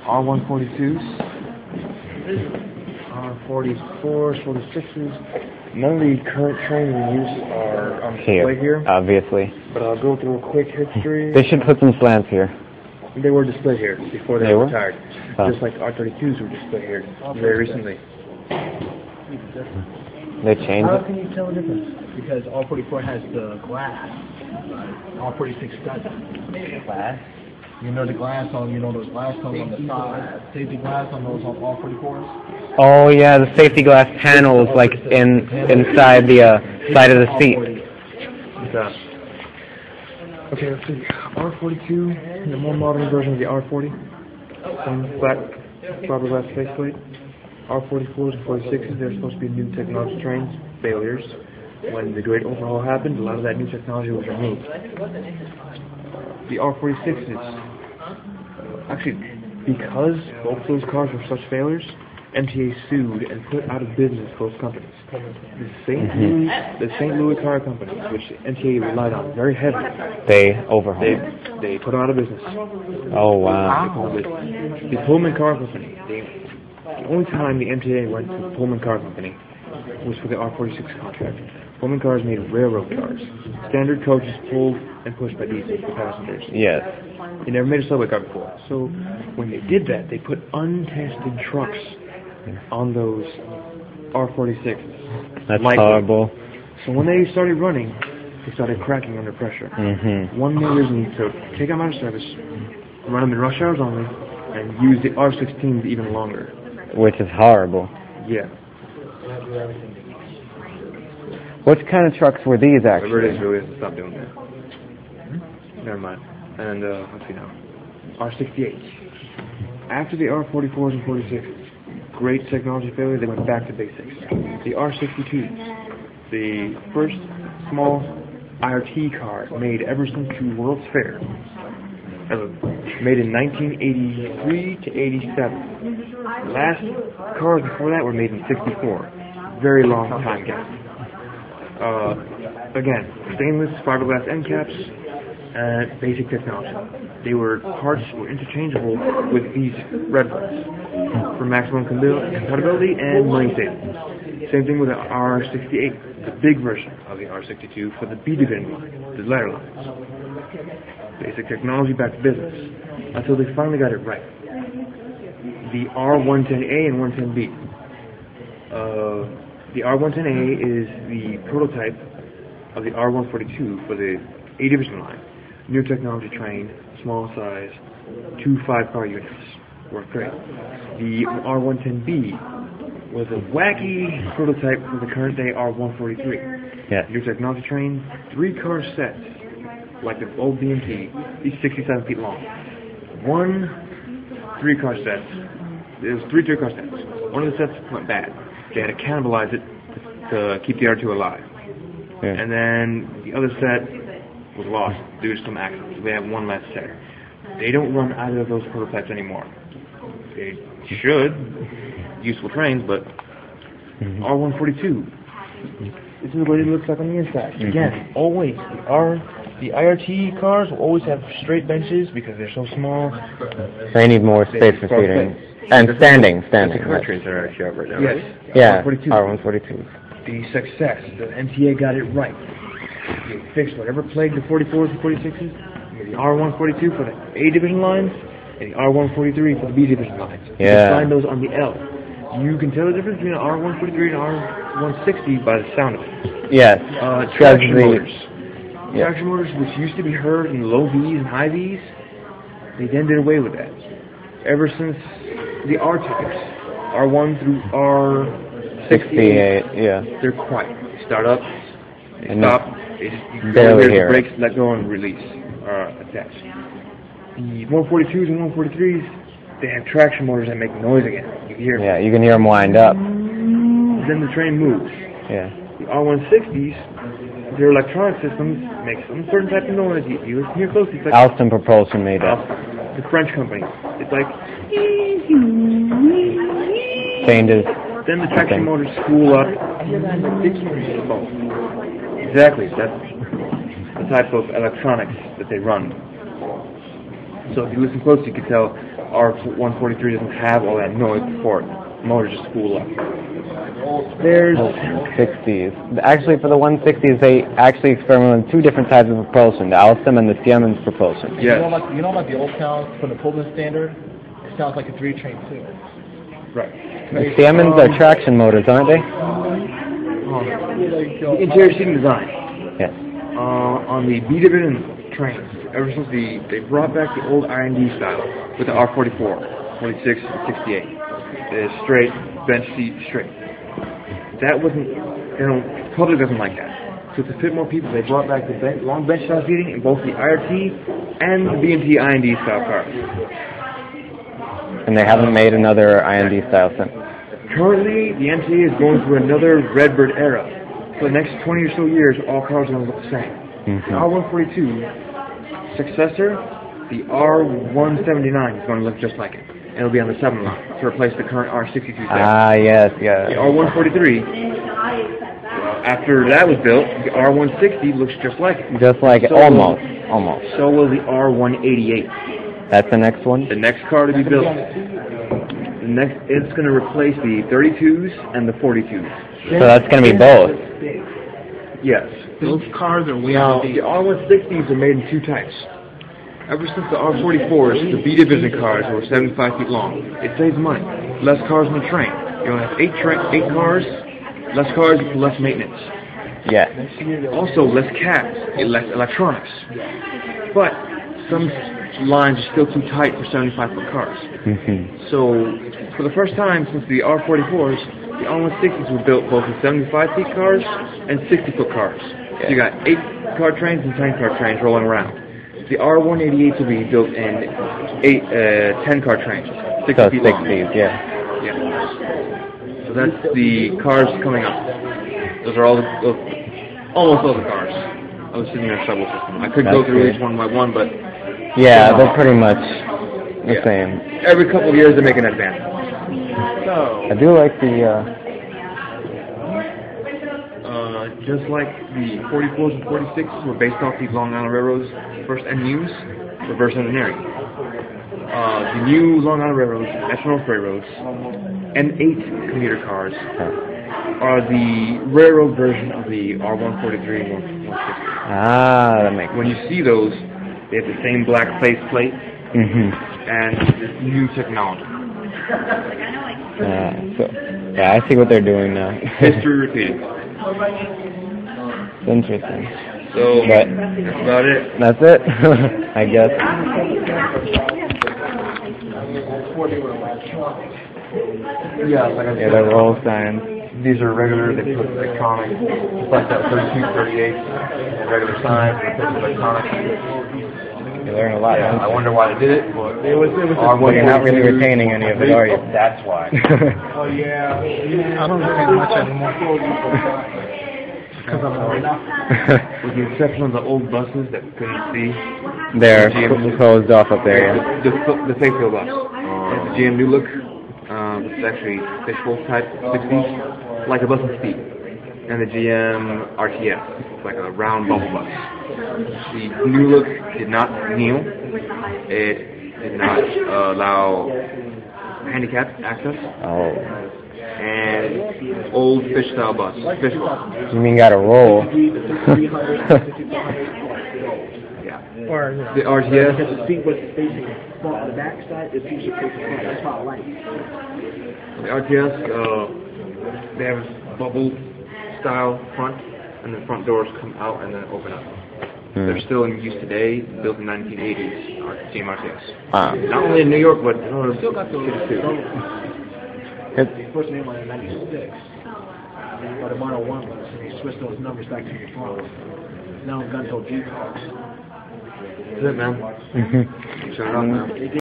R142s, R44s, 46s. None of the current trains in use are on display here. Obviously. But I'll go through a quick history. They should put some slants here. They were displayed here before they were retired. Just like R32s were displayed here very recently. They changed How it? can you tell the difference? Because R44 has the glass, R46 doesn't. Glass? You know the glass on, those glass cones on the side, safety glass on those on R44s? Oh yeah, the safety glass panels like inside the side of the seat. Okay, let's see. R42, the more modern version of the R40. Some flat fiberglass faceplate. R44s and 46s, they're supposed to be new technology trains. Failures. When the great overhaul happened, a lot of that new technology was removed. The R46s, actually, because both those cars were such failures, MTA sued and put out of business both companies. The St. Louis car companies, which MTA relied on very heavily, They overhauled. they put them out of business. Oh wow. The Pullman Car Company, the only time the MTA went to the Pullman Car Company was for the R46 contract. Pullman cars made railroad cars. Standard coaches pulled and pushed by diesel for passengers. Yes. They never made a subway car before. So when they did that, they put untested trucks on those R46s. That's horrible. So when they started running, they started cracking under pressure. One more reason to take them out of service, run them in rush hours only, and use the R16s even longer. Which is horrible. Yeah. What kind of trucks were these actually? Whatever it is, really, stop doing that. Never mind. And, let's see now. R68. After the R44s and 46s, great technology failure, they went back to basics. The R62s, the first small IRT car made ever since the World's Fair. Made in 1983 to 87. Last cars before that were made in 64. Very long time gap. Again, stainless fiberglass end caps, and basic technology. Parts were interchangeable with these red ones for maximum compatibility and money savings. Same thing with the R68, the big version of the R62 for the B division line, the letter lines. Basic technology back to business until they finally got it right. The R110A and 110B. The R110A is the prototype of the R142 for the A division line. New technology train, small size, 2 5-car units. Worked great. The R110B was a wacky prototype for the current day R143. Yes. New technology train, 3-car sets, like the old BMT, these 67 feet long. 3-car sets. There was 3 3-car sets. One of the sets went bad. They had to cannibalize it to keep the R2 alive. Yeah. And then the other set was lost due to some accidents. They have one less set. They don't run either of those prototypes anymore. They should. Useful trains, but R142. This is what it looks like on the inside. Again, always, the IRT cars will always have straight benches because they're so small. They need more space for seating. And standing. The car trains that are actually out right now. Yes. Yeah, R142. The success. The MTA got it right. They fixed whatever plagued the 44s and 46s. The R142 for the A division lines, and the R143 for the B division lines. You can find those on the L. You can tell the difference between an R143 and R160 by the sound of it. Yes. Traction motors. Traction motors, which used to be heard in low V's and high V's, they then did away with that. Ever since the R types, R1 through R68, they're quiet. They start up, they stop, they just barely hear brakes, let go, and release, attach. The 142s and 143s, they have traction motors that make noise again. You can hear them. Yeah, you can hear them wind up. Then the train moves. Yeah. The R160s, their electronic systems make some certain type of noise. You listen here closely. It's like Alstom Propulsion made it. The French company. It's like. Changes. Then the traction motors spool up. Exactly. That's the type of electronics that they run. So if you listen close, you can tell R143 doesn't have all that noise before it. The motor just spool up. There's 60s. Actually, for the 160s, they actually experimented with two different types of propulsion, the Alstom and the Siemens propulsion. yes, You know about the old sound from the Pullman Standard? It sounds like a 3-train too. right. The Siemens are traction motors, aren't they? The interior seating design. Yes. On the B division trains, ever since they brought back the old I&D style with the R44, 46, and 68, the straight bench seat straight. That wasn't, the public doesn't like that. So to fit more people, they brought back the long bench style seating in both the IRT and the B&T I&D style cars. And they haven't made another IND style since. Currently, the MTA is going through another Redbird era. For the next 20 or so years, all cars are going to look the same. Mm-hmm. The R142 successor, the R179 is going to look just like it. And it'll be on the 7 line to replace the current R62 set. Ah, yes, yes. The R143, after that was built, the R160 looks just like it. Just like it, So almost. So will the R188. That's the next one? The next car to be built, it's going to replace the 32s and the 42s. So that's going to be both. Yes. Those cars are way Now, out of the date. R160s are made in two types. Ever since the R44s, the B division cars were 75 feet long. It saves money. Less cars on the train. You only have 8 cars, less cars, less maintenance. Yeah. Also, less cabs, less electronics. But some lines are still too tight for 75-foot cars. Mm-hmm. So, for the first time since the R44s, the R160s were built both in 75-feet cars and 60-foot cars. So you got 8-car trains and 10-car trains rolling around. The R188s will be built in 10-car trains, 60 So feet long. 60s, yeah. Yeah. So that's the cars coming up. Those are almost all the cars of the Sydney subway system. I could go That's through good. each one by one, but Yeah, they're pretty much the Yeah. same. every couple of years they make an advance. I do like the, Just like the 44s and 46s were based off these Long Island Railroad's first MUs, reverse engineering. The new Long Island Railroads, Metro North Railroads, M8 commuter cars are the railroad version of the R143 and 160. that makes When you see those, they have the same black faceplate Mm-hmm. and this new technology. Yeah, I see what they're doing now. History repeating. It's interesting. So, But that's about it. that's it, I guess. Yeah, like I Yeah, the roll signs. These are regular, they put electronic, just like that 32, 38, and regular signs, they put electronic. You learn a lot. Yeah, I wonder why they did it, but It was Well, you're not really retaining any of it, are you? That's why. Oh yeah. I don't retain much anymore. Because I'm old enough. With the exception of the old buses that we couldn't see. They're GM closed off up there, yeah. The Fayetteville bus. The GM New Look, which is actually fishbowl type 60s, like a bus in speed. And the GM RTS, it's like a round bubble bus. The New Look did not kneel. It did not allow handicapped access. Oh. And old fish style bus, fishbowl. You mean got to roll? Yeah. Or The RTS. the seat was facing front on the back side, the seat was facing front. That's how I like it. The RTS, they have a bubble style front, and the front doors come out and then open up. They're still in use today, built in 1980s, GM RTS. Wow. Not only in New York, but in other Still got those. cities too. First name was in '96. But the Model 1 was, and they switched those numbers back to the front. Now Gunto G cars. That's it, man. Mm-hmm. Shut it up, man.